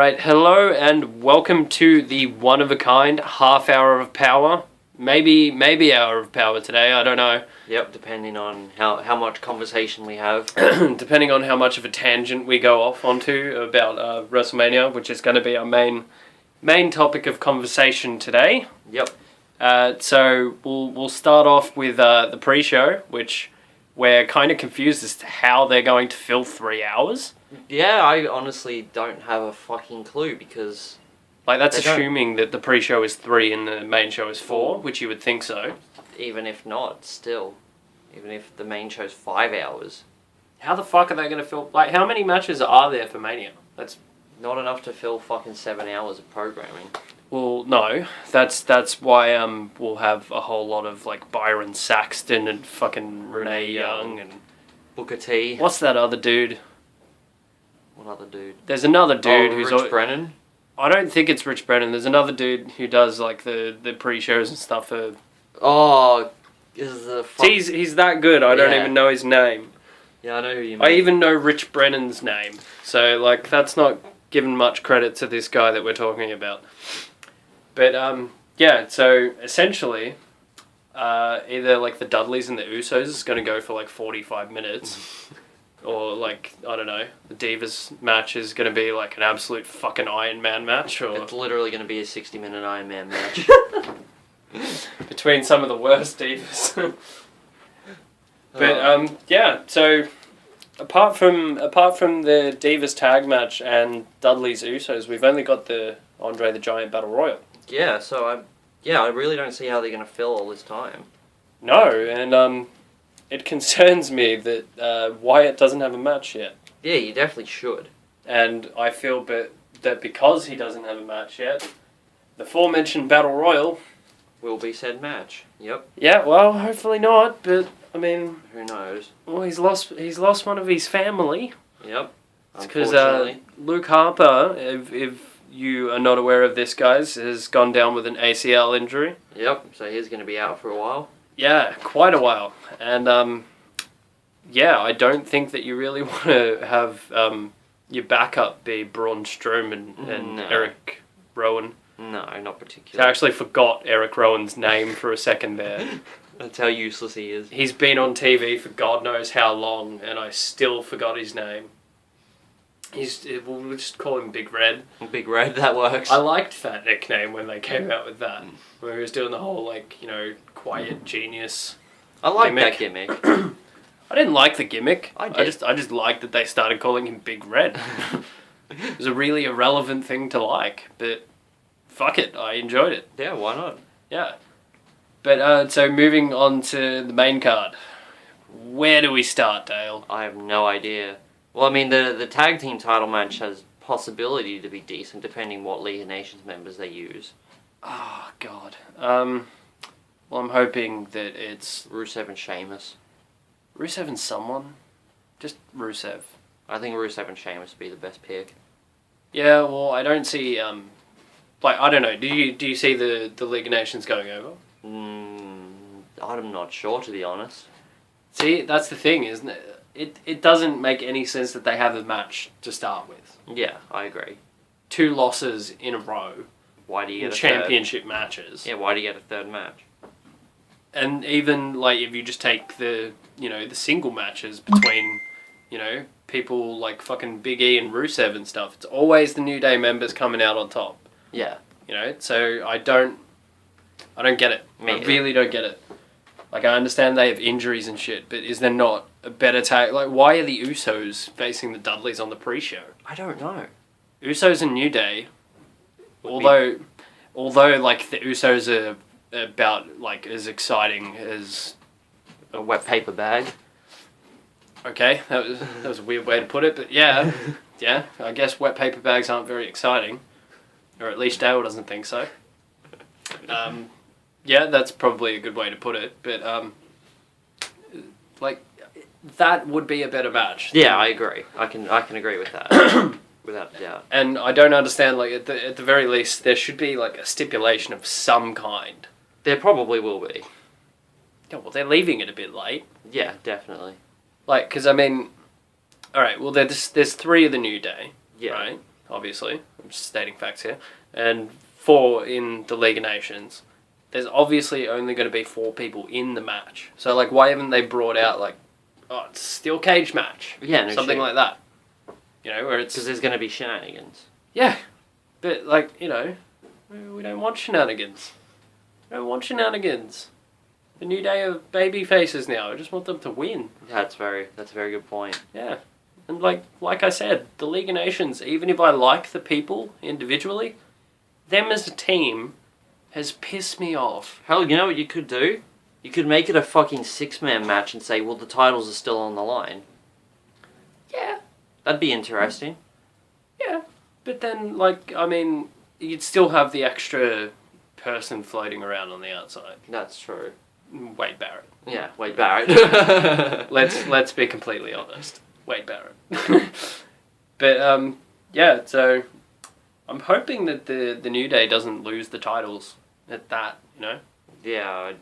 Alright, hello and welcome to the one-of-a-kind half hour of power. Maybe hour of power today, I don't know. Yep, depending on how much conversation we have. Depending on how much of a tangent we go off onto about WrestleMania, which is going to be our main topic of conversation today. Yep. So we'll start off with the pre-show, which we're kind of confused as to how they're going to fill 3 hours. Yeah, I honestly don't have a fucking clue because... Like, that's assuming that the pre-show is 3 and the main show is 4, which you would think so. Even if not, still. Even if the main show's 5 hours. How the fuck are they going to fill... Like, how many matches are there for Mania? That's... Not enough to fill fucking 7 hours of programming. Well, no. That's why we'll have a whole lot of, like, Byron Saxton and fucking Renee Young and... Booker T. What's that other dude? What other dude? There's another dude who's... Rich Brennan? I don't think it's Rich Brennan. There's another dude who does, like, the pre-shows and stuff for... Oh, is the... He's that good, I don't even know his name. Yeah, I know who you mean. I even know Rich Brennan's name. So, like, that's not giving much credit to this guy that we're talking about. But, yeah, so, essentially, either, like, the Dudleys and the Usos is going to go for, like, 45 minutes. Or, like, I don't know, the Divas match is going to be, like, an absolute fucking Iron Man match, or... It's literally going to be a 60-minute Iron Man match. Between some of the worst Divas. But, yeah, so... Apart from the Divas tag match and Dudley's Usos, we've only got the Andre the Giant Battle Royal. Yeah, so I really don't see how they're going to fill all this time. No, and it concerns me that Wyatt doesn't have a match yet. Yeah, you definitely should. And I feel that because he doesn't have a match yet, the aforementioned Battle Royal... Will be said match. Yep. Yeah, well, hopefully not, but, I mean... Who knows? Well, he's lost one of his family. Yep. It's because Luke Harper, if you are not aware of this, guys, has gone down with an ACL injury. Yep, so he's going to be out for a while. Yeah, quite a while. And, yeah, I don't think that you really want to have your backup be Braun Strowman and Eric Rowan. No, not particularly. I actually forgot Eric Rowan's name for a second there. That's how useless he is. He's been on TV for God knows how long, and I still forgot his name. We'll just call him Big Red. Big Red, that works. I liked that nickname when they came out with that. Where he was doing the whole, like, you know, quiet genius I like that gimmick. I didn't like the gimmick. I did. I just liked that they started calling him Big Red. It was a really irrelevant thing to like, but fuck it, I enjoyed it. Yeah, why not? Yeah. But, so moving on to the main card. Where do we start, Dale? I have no idea. Well, I mean, the tag team title match has possibility to be decent depending what League of Nations members they use. Oh, God. Well, I'm hoping that it's... Rusev and Sheamus. Rusev and someone? Just Rusev. I think Rusev and Sheamus would be the best pick. Yeah, well, I don't see, like, I don't know, do you see the League of Nations going over? I'm not sure, to be honest. See, that's the thing, isn't it? It doesn't make any sense that they have a match to start with. Yeah, I agree. 2 losses in a row. Why do you get a championship matches? Yeah, why do you get a third match? And even, like, if you just take the single matches between, people like fucking Big E and Rusev and stuff, it's always the New Day members coming out on top. Yeah. So I don't get it. I really don't get it. Like, I understand they have injuries and shit, but is there not a better tag? Like, why are the Usos facing the Dudleys on the pre-show? I don't know. Usos and New Day, although like the Usos are about like as exciting as a wet paper bag. Okay, that was a weird way to put it, but yeah, I guess wet paper bags aren't very exciting, or at least Dale doesn't think so. Yeah, that's probably a good way to put it, but like that would be a better match. Yeah, I agree. I can agree with that. Without a doubt. And I don't understand, like, at the very least, there should be, like, a stipulation of some kind. There probably will be. Yeah, well, they're leaving it a bit late. Yeah, definitely. Like, because, I mean, alright, well, there's 3 of the New Day, yeah. right? obviously. I'm just stating facts here. And 4 in the League of Nations. There's obviously only going to be 4 people in the match. So, like, why haven't they brought out, like, oh, it's a steel cage match? Yeah, no something shit. like that. You know, where it's... Because there's going to be shenanigans. Yeah. But, like, you know, we don't want shenanigans. We don't want shenanigans. The New Day of baby faces now. I just want them to win. That's a very good point. Yeah. And like I said, the League of Nations, even if I like the people individually, them as a team has pissed me off. Hell, you know what you could do? You could make it a fucking 6-man match and say, well, the titles are still on the line. Yeah. That'd be interesting. Yeah. But then, like, I mean, you'd still have the extra person floating around on the outside. That's true. Wade Barrett. Yeah, Wade Barrett. Let's be completely honest. Wade Barrett. But yeah, so I'm hoping that the New Day doesn't lose the titles at that, you know? Yeah,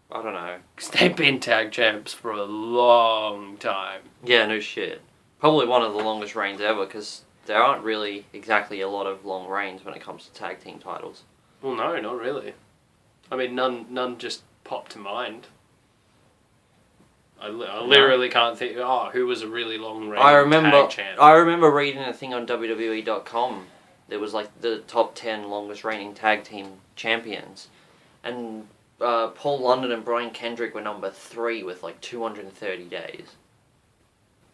I don't know. Because they've been tag champs for a long time. Yeah, no shit. Probably one of the longest reigns ever, because there aren't really exactly a lot of long reigns when it comes to tag team titles. Well, no, not really. I mean, none just pop to mind. I literally can't think. Oh, who was a really long reign tag champ? I remember reading a thing on WWE.com. There was like the top 10 longest reigning tag team champions, and Paul London and Brian Kendrick were number 3 with like 230 days.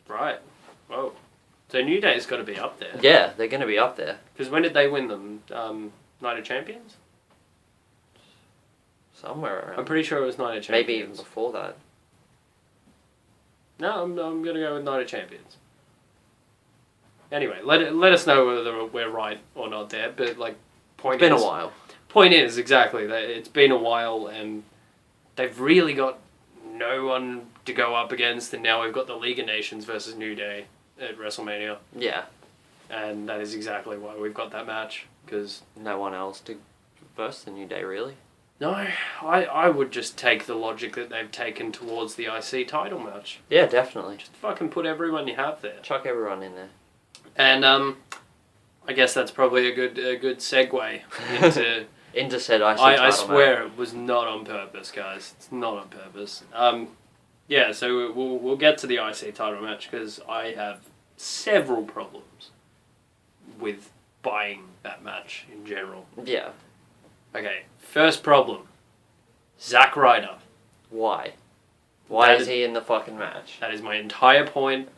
Right. Whoa. So New Day's got to be up there. Yeah, they're going to be up there. Because when did they win them? Night of Champions? Somewhere around. I'm pretty sure it was Night of Champions. Maybe even before that. No, I'm going to go with Night of Champions. Anyway, let us know whether we're right or not there. But like, It's been a while. Point is exactly that it's been a while, and they've really got no one to go up against, and now we've got the League of Nations versus New Day at WrestleMania, Yeah. and that is exactly why we've got that match. Because No one else to versus the New Day, really. no, I would just take the logic that they've taken towards the IC title match. Yeah, definitely. Just fucking put everyone you have there. Chuck everyone in there. And I guess that's probably a good segue into. Into said IC I title swear match. it was not on purpose, guys. It's not on purpose. Yeah, so we'll get to the IC title match because I have several problems with buying that match in general. Yeah. Okay, first problem. Zack Ryder. Why? Why That is he in the fucking match? That is my entire point.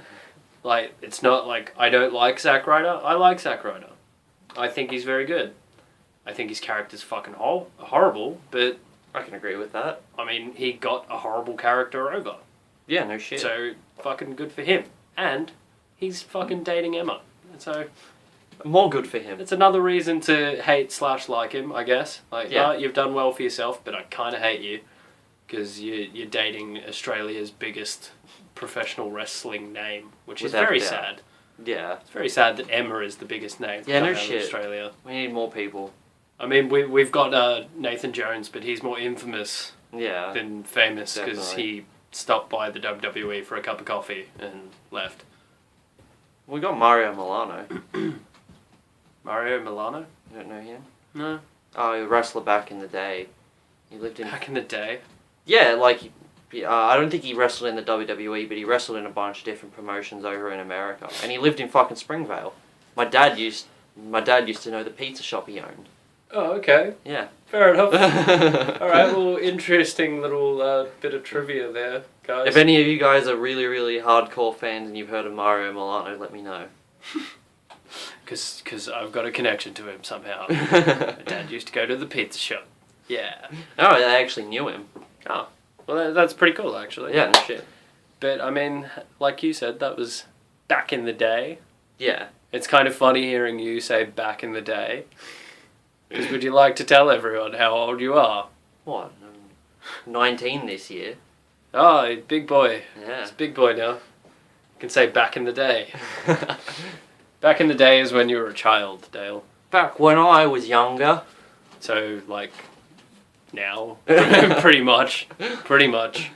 Like, it's not like I don't like Zack Ryder. I like Zack Ryder. I think he's very good. I think his character's fucking horrible, but I can agree with that. I mean, he got a horrible character over. Yeah, no shit. So, fucking good for him. And he's fucking dating Emma. So, more good for him. it's another reason to hate / like him, I guess. Like, Yeah. you've done well for yourself, but I kind of hate you. Because you're dating Australia's biggest professional wrestling name, which is Without very doubt. sad. Yeah. It's very sad that Emma is the biggest name Yeah, no coming out of shit. Australia. We need more people. I mean, we've got Nathan Jones, but he's more infamous Yeah. than famous because Definitely. he stopped by the WWE for a cup of coffee and left. We got Mario Milano. Mario Milano? You don't know him? No. Oh, he was a wrestler back in the day. He lived in... Back in the day. Yeah, like... I don't think he wrestled in the WWE, but he wrestled in a bunch of different promotions over in America. And he lived in fucking Springvale. My dad used to know the pizza shop he owned. Oh, okay. Yeah. Fair enough. Alright, well, interesting little bit of trivia there, guys. If any of you guys are really, really hardcore fans and you've heard of Mario Milano, let me know. Because I've got a connection to him somehow. My dad used to go to the pizza shop. Yeah. Oh, I actually knew him. Oh. Well, that's pretty cool, actually. Yeah, no shit. But, I mean, like you said, that was back in the day. Yeah. It's kind of funny hearing you say back in the day. Because would you like to tell everyone how old you are? What? 19 this year. Oh, big boy. Yeah. It's big boy now. You can say back in the day. Back in the day is when you were a child, Dale. Back when I was younger. So, like, now. Pretty much. Pretty much.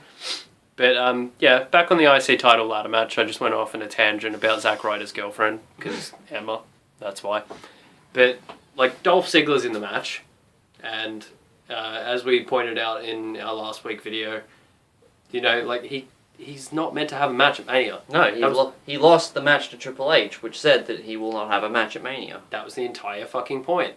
But, yeah, back on the IC title ladder match, I just went off in a tangent about Zack Ryder's girlfriend, because Emma. That's why. But like Dolph Ziggler's in the match, and as we pointed out in our last week video, you know, like he's not meant to have a match at Mania. No, he lost the match to Triple H, which said that he will not have a match at Mania. That was the entire fucking point.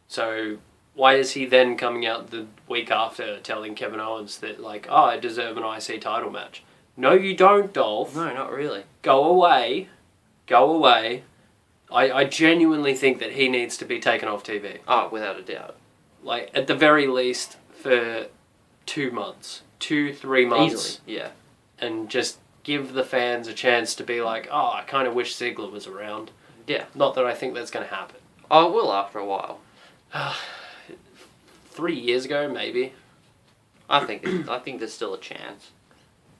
So why is he then coming out the week after telling Kevin Owens that, like, oh, I deserve an IC title match? No, you don't, Dolph. No, not really. Go away. Go away. I genuinely think that he needs to be taken off TV. Oh, without a doubt. Like, at the very least, for 2 months. 2-3 months. Easily, yeah. And just give the fans a chance to be like, oh, I kind of wish Ziggler was around. Yeah. Not that I think that's going to happen. Oh, it will after a while. 3 years ago, maybe. I think there's still a chance.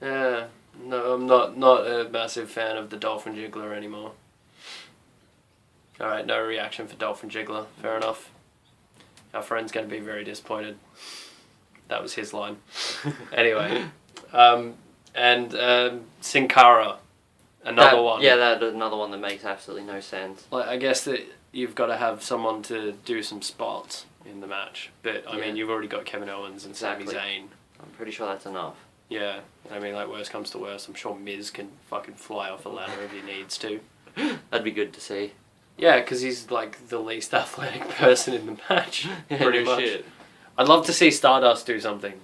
No, I'm not a massive fan of the Dolphin Jiggler anymore. Alright, no reaction for Dolphin Jiggler. Fair enough. Our friend's going to be very disappointed. That was his line. Anyway. Sin Cara. Another one. Yeah, that's another one that makes absolutely no sense. Like, I guess that you've got to have someone to do some spots in the match. But, I mean, you've already got Kevin Owens and Exactly. Sami Zayn. I'm pretty sure that's enough. Yeah. I mean, like, worst comes to worst, I'm sure Miz can fucking fly off a ladder if he needs to. That'd be good to see. Yeah, because he's, like, the least athletic person in the match. Yeah, pretty no much. shit. I'd love to see Stardust do something.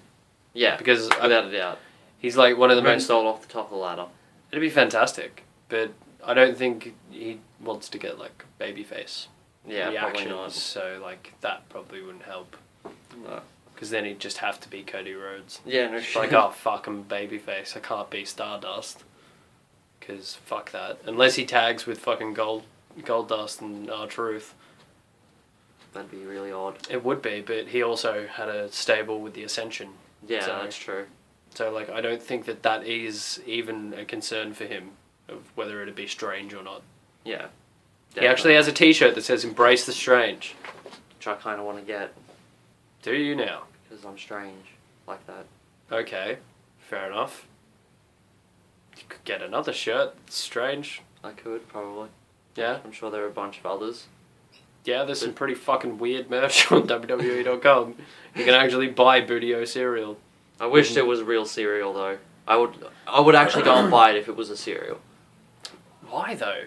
Yeah, Because without a doubt. he's, like, one of the most... Moonsault off the top of the ladder. It'd be fantastic. But I don't think he wants to get, like, babyface Yeah, reactions. probably not. So, like, that probably wouldn't help. No. Because then he'd just have to be Cody Rhodes. Yeah, no It's shit. like, oh, fuck, I'm babyface. I can't be Stardust. Because fuck that. Unless he tags with fucking Goldust and R-Truth. That'd be really odd. It would be, but he also had a stable with the Ascension. Yeah, So- that's true. So, like, I don't think that is even a concern for him of whether it'd be strange or not. Yeah. He actually has a T-shirt that says "Embrace the Strange." Which I kind of want to get, Do you now? because I'm strange. Like that. Okay, fair enough. You could get another shirt. It's strange. I could, probably. Yeah, I'm sure there are a bunch of others. yeah. There's some pretty fucking weird merch on WWE.com. You can actually buy Booty-O cereal. I wish there was real cereal, though. I would actually go and buy it if it was a cereal. Why though?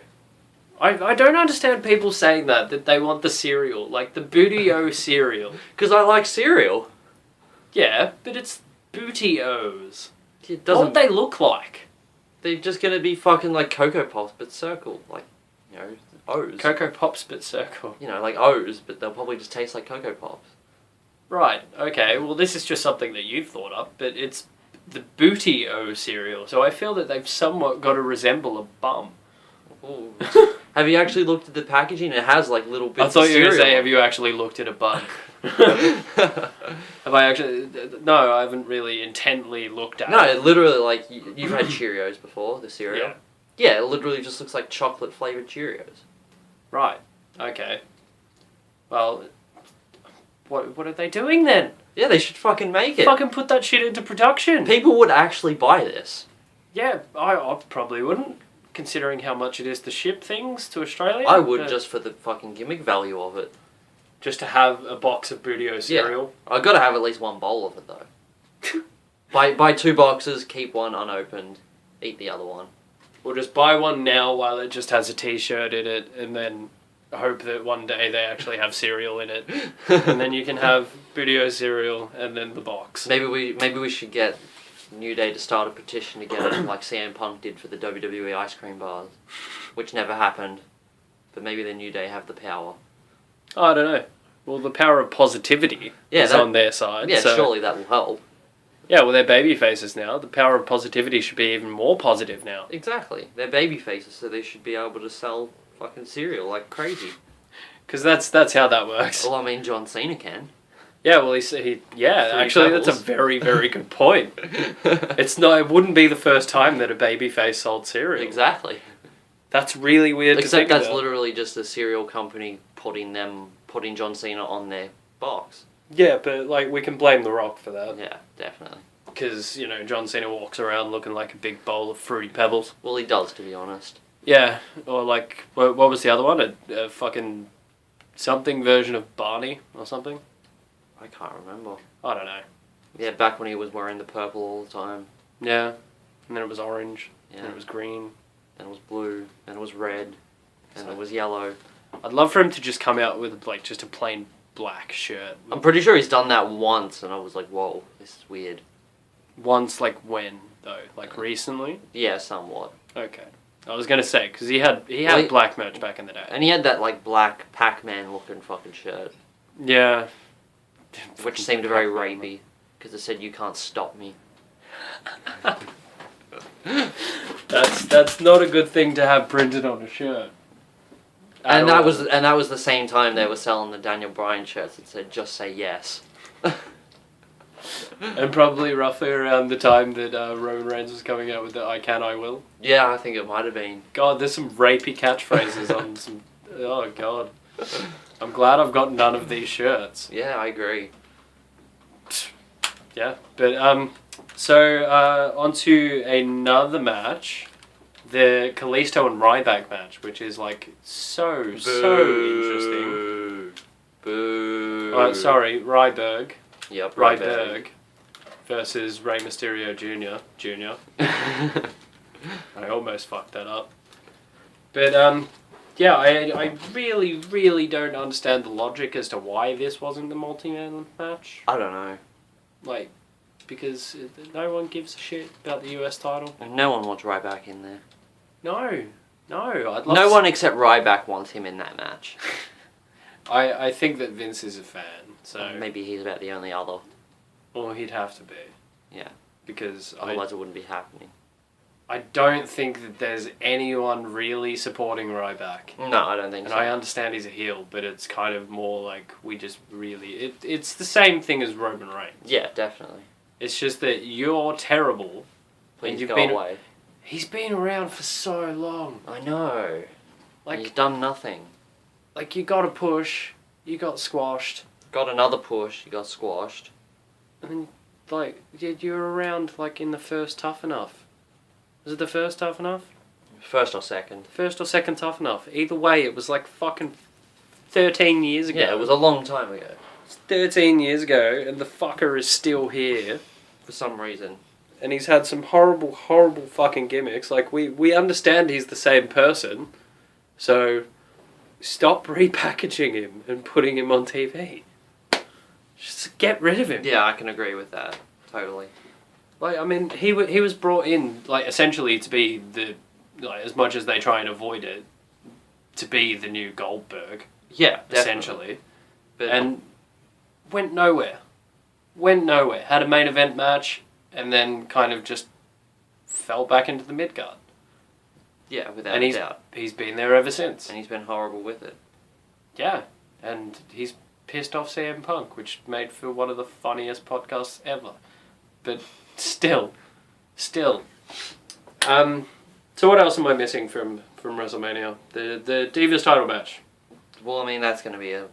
I don't understand people saying that they want the cereal, like the Booty-O cereal. Because I like cereal. Yeah, but it's Booty-O's. It What doesn't... would they look like? They're just going to be fucking like Cocoa Pops, but circle. Like, you know, O's. Cocoa Pops but circle. You know, like O's, but they'll probably just taste like Cocoa Pops. Right, okay, well this is just something that you've thought up, but it's the Booty-O cereal, so I feel that they've somewhat got to resemble a bum. Ooh. Have you actually looked at the packaging? It has like little bits I thought of you were going to cereal. say, have you actually looked at a bun? Have I actually... No, I haven't really intently looked at No, it. it literally, like, you've had Cheerios before, the cereal. Yeah. Yeah, it literally just looks like chocolate flavoured Cheerios. Right, okay. Well, what are they doing then? Yeah, they should fucking make it. Fucking put that shit into production. People would actually buy this. Yeah, I probably wouldn't, considering how much it is to ship things to Australia. I would but just for the fucking gimmick value of it. just to have a box of Booty-O cereal. I've got to have at least one bowl of it though. buy 2 boxes, keep one unopened, eat the other one. Or just buy one now while it just has a T-shirt in it, and then hope that one day they actually have cereal in it, and then you can have Booty-O cereal and then the box. Maybe we should get New Day to start a petition to get it like CM Punk did for the WWE ice cream bars, which never happened. But maybe the New Day have the power. Oh, I don't know. Well, the power of positivity is on their side. Yeah, so, surely that will help. Yeah, well, they're baby faces now. The power of positivity should be even more positive now. Exactly. They're baby faces, so they should be able to sell fucking cereal like crazy. Because that's how that works. Well, I mean, John Cena can. Yeah, well, yeah, Three actually, that's a pebbles. very, very good point. It wouldn't be the first time that a babyface sold cereal. Exactly. That's really weird to Except think that's about. literally just a cereal company putting John Cena on their box. Yeah, but, like, we can blame The Rock for that. Yeah, definitely. Because, John Cena walks around looking like a big bowl of Fruity Pebbles. Well, he does, to be honest. Yeah, or like, what was the other one? A fucking something version of Barney or something? I can't remember. I don't know. Yeah, back when he was wearing the purple all the time. Yeah, and then it was orange, Yeah. and it was green. And it was blue, and it was red, and So- it was yellow. I'd love for him to just come out with like just a plain black shirt. I'm pretty sure he's done that once, and I was like, whoa, this is weird. Once, like when though? Like recently? Yeah, somewhat. Okay. I was gonna say because he had Wait. black merch back in the day. And he had that like black Pac-Man looking fucking shirt, Yeah. which seemed very rapey, because it said, "You can't stop me." That's not a good thing to have printed on a shirt. And At all. that was the same time they were selling the Daniel Bryan shirts that said, "Just say yes." And probably roughly around the time that Roman Reigns was coming out with the "I can, I will." Yeah, I think it might have been. God, there's some rapey catchphrases on some. Oh God. I'm glad I've got none of these shirts. Yeah, I agree. Yeah, but so on to another match, the Kalisto and Ryback match, which is like so interesting. Boo. Oh, sorry, Ryberg. Yep, Ryberg versus Rey Mysterio Jr. I almost fucked that up. But yeah, I really, really don't understand the logic as to why this wasn't the multi-man match. I don't know. Like, because no one gives a shit about the US title. No one wants Ryback in there. No, I'd love No to one except Ryback wants him in that match. I think that Vince is a fan, so Maybe he's about the only other. well, he'd have to be. Yeah. Because Otherwise it wouldn't be happening. I don't think that there's anyone really supporting Ryback. No, I don't think And so. I understand he's a heel, but it's kind of more like we just really... It's the same thing as Roman Reigns. Yeah, definitely. It's just that you're terrible. Please you've go been- away. He's been around for so long. I know. Like, He's done nothing. like you got a push, you got squashed, Got another push, he got squashed. and then, like, you're around, like, in the first Tough Enough. Was it the first Tough Enough? First or second. First or second Tough Enough. Either way, it was like fucking 13 years ago. Yeah, it was a long time ago. It's 13 years ago, and the fucker is still here. For some reason. And he's had some horrible, horrible fucking gimmicks. Like, we understand he's the same person. So, stop repackaging him and putting him on TV. Just get rid of him. Yeah, I can agree with that. Totally. Like, I mean, he was brought in, like, essentially to be the, like, as much as they try and avoid it, to be the new Goldberg, Yeah, definitely. essentially. But And went nowhere. Had a main event match, and then kind of just fell back into the mid-card. yeah, without And a doubt. he's been there ever since. And he's been horrible with it. Yeah, and he's pissed off CM Punk, which made for one of the funniest podcasts ever. But still. So what else am I missing from WrestleMania? The Divas title match. Well, I mean, that's going to be a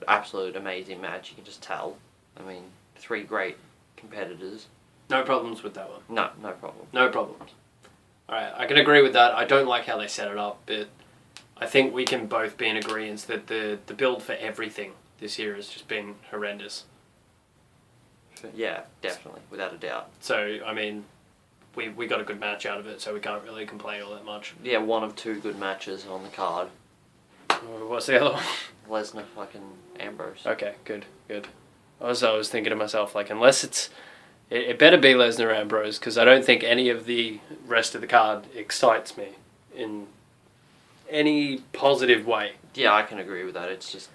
absolute amazing match. You can just tell. I mean, 3 great competitors. No problems with that one. No problem. No problems. Alright, I can agree with that. I don't like how they set it up, but I think we can both be in agreement that the build for everything this year has just been horrendous. Yeah, definitely, without a doubt. So, I mean, we got a good match out of it, so we can't really complain all that much. Yeah, 1 of 2 good matches on the card. What's the other one? Lesnar fucking Ambrose. Okay, good. I was thinking to myself, like, unless it better be Lesnar Ambrose, because I don't think any of the rest of the card excites me in any positive way. Yeah, I can agree with that. It's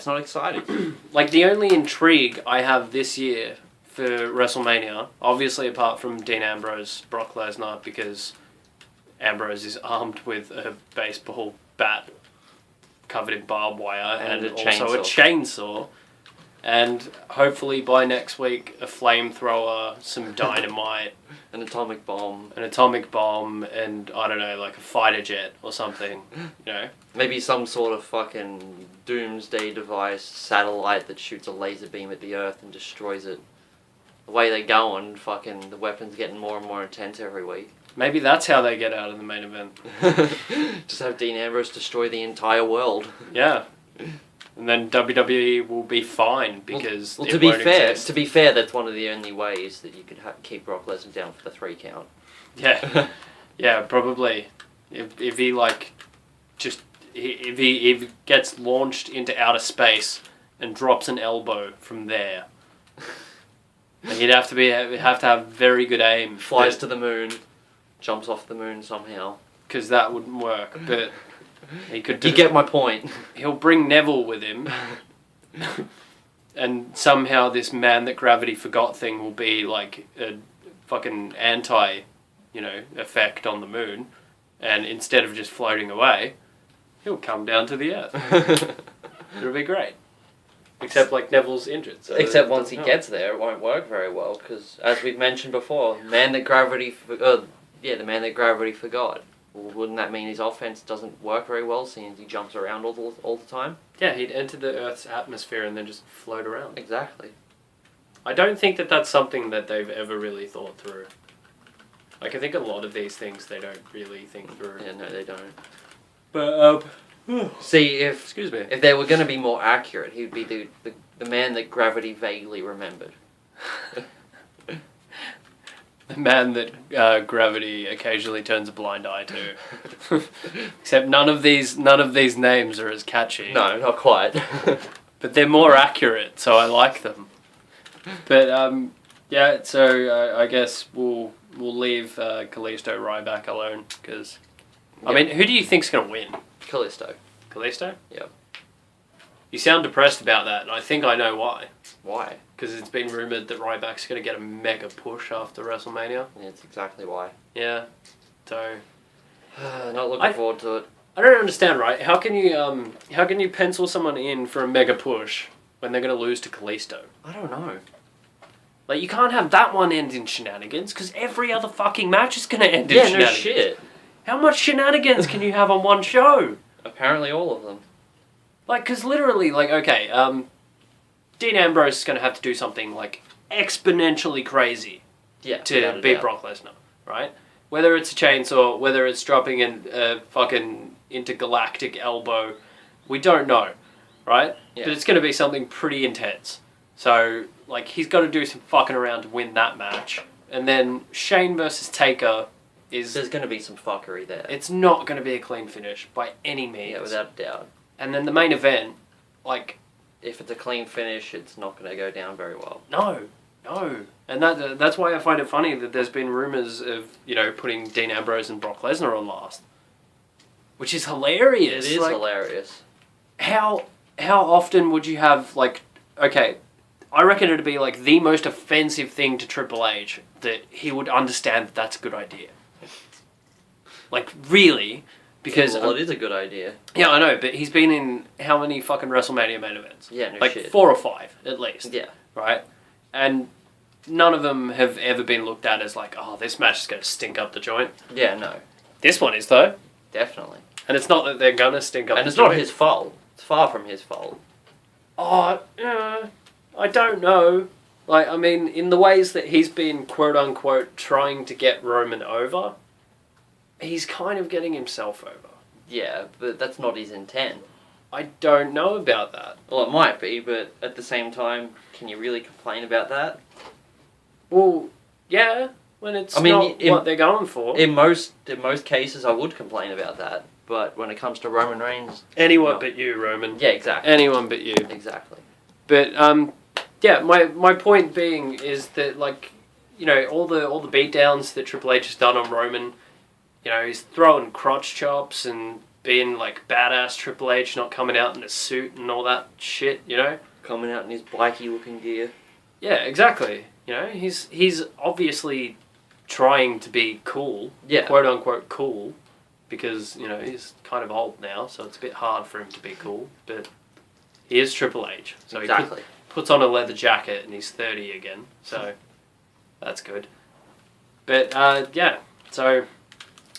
not exciting. Like, the only intrigue I have this year for WrestleMania, obviously apart from Dean Ambrose, Brock Lesnar, because Ambrose is armed with a baseball bat covered in barbed wire and a also a chainsaw. And hopefully by next week, a flamethrower, some dynamite, An atomic bomb. an atomic bomb, and I don't know, like a fighter jet or something, you know? Maybe some sort of fucking doomsday device, satellite that shoots a laser beam at the Earth and destroys it. The way they're going, fucking the weapons getting more and more intense every week. Maybe that's how they get out of the main event. Just have Dean Ambrose destroy the entire world. Yeah. And then WWE will be fine because well, it to be won't fair, exist. that's one of the only ways that you could keep Brock Lesnar down for the 3 count. Yeah, yeah, probably. If he like, just if he gets launched into outer space and drops an elbow from there, he'd have to have very good aim. Flies to the moon, jumps off the moon somehow. Because that wouldn't work, but he could. You get my point. He'll bring Neville with him, and somehow this man that gravity forgot thing will be like a fucking anti, effect on the moon, and instead of just floating away, he'll come down to the earth. It'll be great. Except like Neville's injured. So Except once he gets there, it won't work very well because, as we've mentioned before, the man that gravity forgot. Well, wouldn't that mean his offense doesn't work very well, seeing he jumps around all the time? Yeah, he'd enter the Earth's atmosphere and then just float around. Exactly. I don't think that that's something that they've ever really thought through. Like, I think a lot of these things they don't really think through. Yeah, no, they don't. But, See, excuse me. If they were going to be more accurate, he'd be the man that gravity vaguely remembered. The man that gravity occasionally turns a blind eye to. Except none of these names are as catchy. No, not quite. But they're more accurate, so I like them. But yeah, so I guess we'll leave Kalisto Ryback alone because I mean, who do you think's gonna win? Kalisto. Kalisto? Yep. You sound depressed about that, and I think I know why. Why? Because it's been rumoured that Ryback's going to get a mega push after WrestleMania. Yeah, that's exactly why. Yeah. So... not looking forward to it. I don't understand, right? How can you pencil someone in for a mega push when they're going to lose to Kalisto? I don't know. Like, you can't have that one end in shenanigans, because every other fucking match is going to end in shenanigans. Yeah, no shit. How much shenanigans can you have on one show? Apparently all of them. Like, because literally, like, okay, Dean Ambrose is going to have to do something, like, exponentially crazy to beat Brock Lesnar, right? Whether it's a chainsaw, whether it's dropping a fucking intergalactic elbow, we don't know, right? Yeah. But it's going to be something pretty intense. So, like, he's got to do some fucking around to win that match. And then Shane versus Taker is... There's going to be some fuckery there. It's not going to be a clean finish by any means. Yeah, without a doubt. And then the main event, like... If it's a clean finish, it's not going to go down very well. No. And that's why I find it funny that there's been rumours of, putting Dean Ambrose and Brock Lesnar on last. Which is hilarious. It is hilarious. How often would you have, like... Okay, I reckon it'd be, like, the most offensive thing to Triple H that he would understand that that's a good idea. Like, really... Because well, it is a good idea. Yeah, I know, but he's been in how many fucking WrestleMania main events? Yeah, no like shit. 4 or 5, at least. Yeah. Right? And none of them have ever been looked at as like, oh, this match is going to stink up the joint. Yeah, no. This one is, though. Definitely. And it's not that they're going to stink up the joint. And it's not his fault. It's far from his fault. Oh, I don't know. Like, I mean, in the ways that he's been, quote-unquote, trying to get Roman over... He's kind of getting himself over. Yeah, but that's not his intent. I don't know about that. Well, it might be, but at the same time, can you really complain about that? Well, yeah, when it's not what they're going for. In most cases, I would complain about that. But when it comes to Roman Reigns... Anyone but you, Roman. Yeah, exactly. Anyone but you. Exactly. But, yeah, my point being is that, like, all the beatdowns that Triple H has done on Roman... he's throwing crotch chops and being, like, badass Triple H, not coming out in a suit and all that shit, Coming out in his bikey-looking gear. Yeah, exactly. He's obviously trying to be cool. Yeah. Quote-unquote cool. Because, he's kind of old now, so it's a bit hard for him to be cool. But he is Triple H. So exactly. He puts on a leather jacket and he's 30 again. So, that's good. But, yeah. So...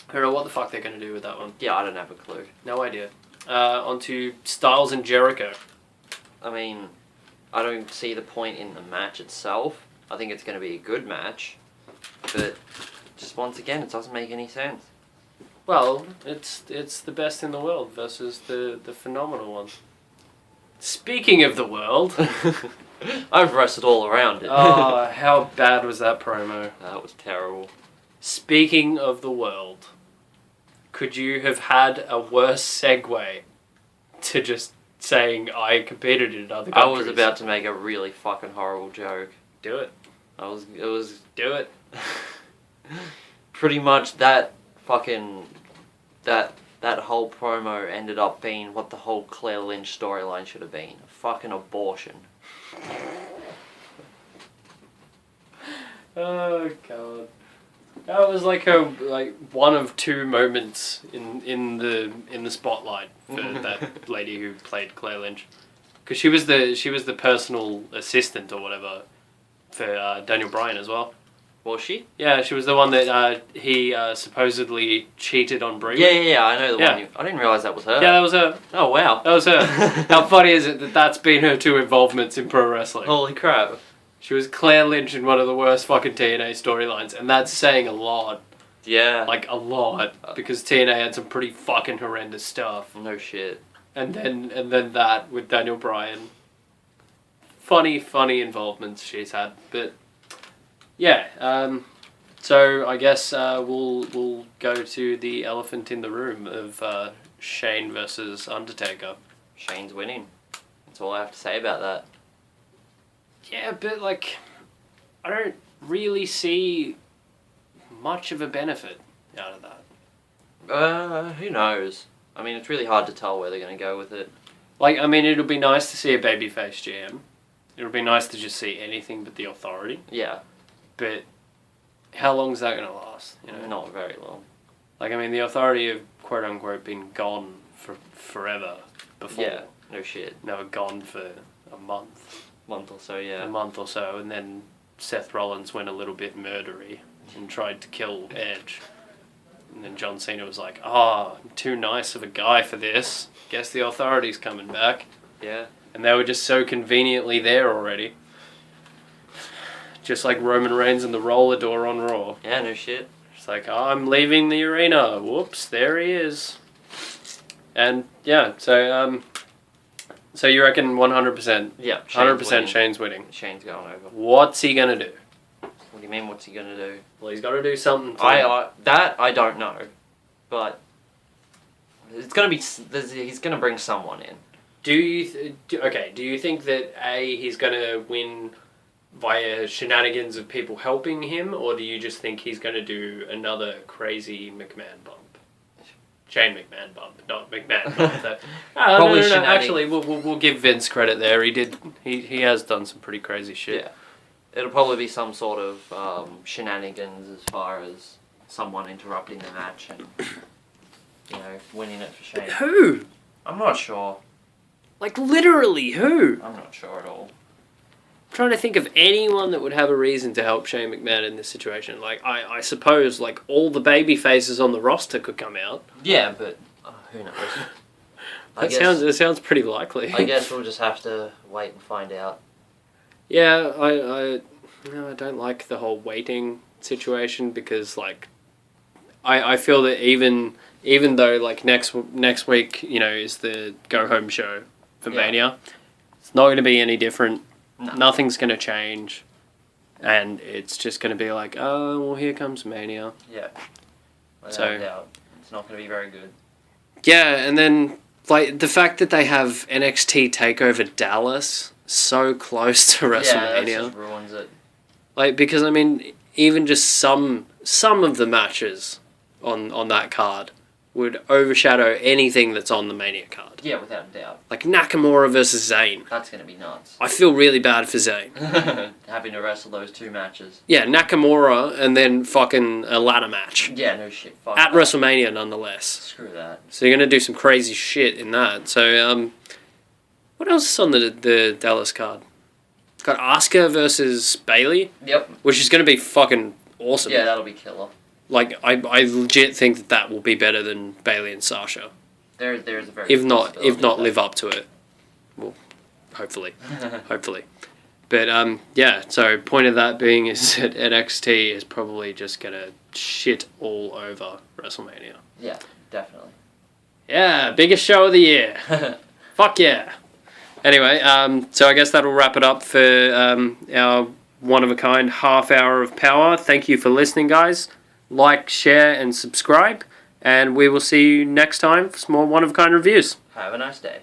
I don't know what the fuck they're going to do with that one. Yeah, I don't have a clue. No idea. On to Styles and Jericho. I mean, I don't see the point in the match itself. I think it's going to be a good match. But Just once again, it doesn't make any sense. Well, it's the best in the world versus the phenomenal one. Speaking of the world, I've wrestled all around it. oh, how bad was that promo? That was terrible. Speaking of the world, could you have had a worse segue to just saying I competed in other countries? I was about to make a really fucking horrible joke. Do it. It was Do it. pretty much that fucking that whole promo ended up being what the whole Claire Lynch storyline should have been. A fucking abortion. Oh god. That was like one of two moments in the spotlight for that lady who played Claire Lynch, because she was the personal assistant or whatever for Daniel Bryan as well. Was she? Yeah, she was the one that he supposedly cheated on Brie. Yeah, I know the Yeah. one. I didn't realize that was her. Yeah, that was her. Oh wow. That was her. How funny is it that that's been her two involvements in pro wrestling? Holy crap. She was Claire Lynch in one of the worst fucking TNA storylines, and that's saying a lot. Yeah. Like, a lot. Because TNA had some pretty fucking horrendous stuff. No shit. And then that with Daniel Bryan. Funny involvements she's had. But, yeah. So, I guess we'll go to the elephant in the room of Shane versus Undertaker. Shane's winning. That's all I have to say about that. Yeah, but, like, I don't really see much of a benefit out of that. Who knows? I mean, it's really hard to tell where they're going to go with it. Like, I mean, it'll be nice to see a babyface GM. It'll be nice to just see anything but the Authority. Yeah. But how long is that going to last? You know? Not very long. Like, I mean, the Authority have, quote-unquote, been gone for forever before. Yeah, no shit. They were gone for a month. Month or so, yeah. A month or so, and then Seth Rollins went a little bit murdery and tried to kill Edge. And then John Cena was like, I'm too nice of a guy for this. Guess the Authority's coming back. Yeah. And they were just so conveniently there already. Just like Roman Reigns and the roller door on Raw. Yeah, no shit. It's like, I'm leaving the arena. Whoops, there he is. And, yeah, so you reckon 100%? Yeah, 100% Shane's winning. Shane's going over. What's he going to do? What do you mean, what's he going to do? Well, he's got to do something. That I don't know. But it's going to be... He's going to bring someone in. Do you think that he's going to win via shenanigans of people helping him, or do you just think he's going to do another crazy McMahon bump? Shane McMahon bump, not McMahon bump. Probably no. Actually, we'll give Vince credit there. He has done some pretty crazy shit. Yeah. It'll probably be some sort of shenanigans as far as someone interrupting the match and, winning it for Shane. Who? I'm not sure. Like, literally, who? I'm not sure at all. I'm trying to think of anyone that would have a reason to help Shane McMahon in this situation. Like, I suppose, like, all the baby faces on the roster could come out. Yeah, but who knows? It sounds pretty likely. I guess we'll just have to wait and find out. Yeah, I don't like the whole waiting situation because, like, I feel that even though, like, next week, is the go-home show for Mania, it's not going to be any different. No. Nothing's going to change. And it's just going to be like, oh, well, here comes Mania. Yeah. Without doubt. It's not going to be very good. Yeah, and then, like, the fact that they have NXT TakeOver Dallas so close to WrestleMania. Yeah, that just ruins it. Like, because, I mean, even just some of the matches on that card would overshadow anything that's on the Mania card. Yeah, without a doubt. Like Nakamura versus Zayn. That's going to be nuts. I feel really bad for Zayn. Having to wrestle those two matches. Yeah, Nakamura and then fucking a ladder match. Yeah, no shit. Fuck At that. WrestleMania, nonetheless. Screw that. So you're going to do some crazy shit in that. So, what else is on the Dallas card? Got Asuka versus Bayley. Yep. Which is going to be fucking awesome. Yeah, that'll be killer. Like, I legit think that will be better than Bayley and Sasha. There's a very if not live up to it. Well, hopefully. But yeah, so point of that being is that NXT is probably just gonna shit all over WrestleMania. Yeah, definitely. Yeah, biggest show of the year. Fuck yeah. Anyway, so I guess that'll wrap it up for our one-of-a-kind half hour of power. Thank you for listening, guys. Like, share, and subscribe. And we will see you next time for some more one-of-a-kind reviews. Have a nice day.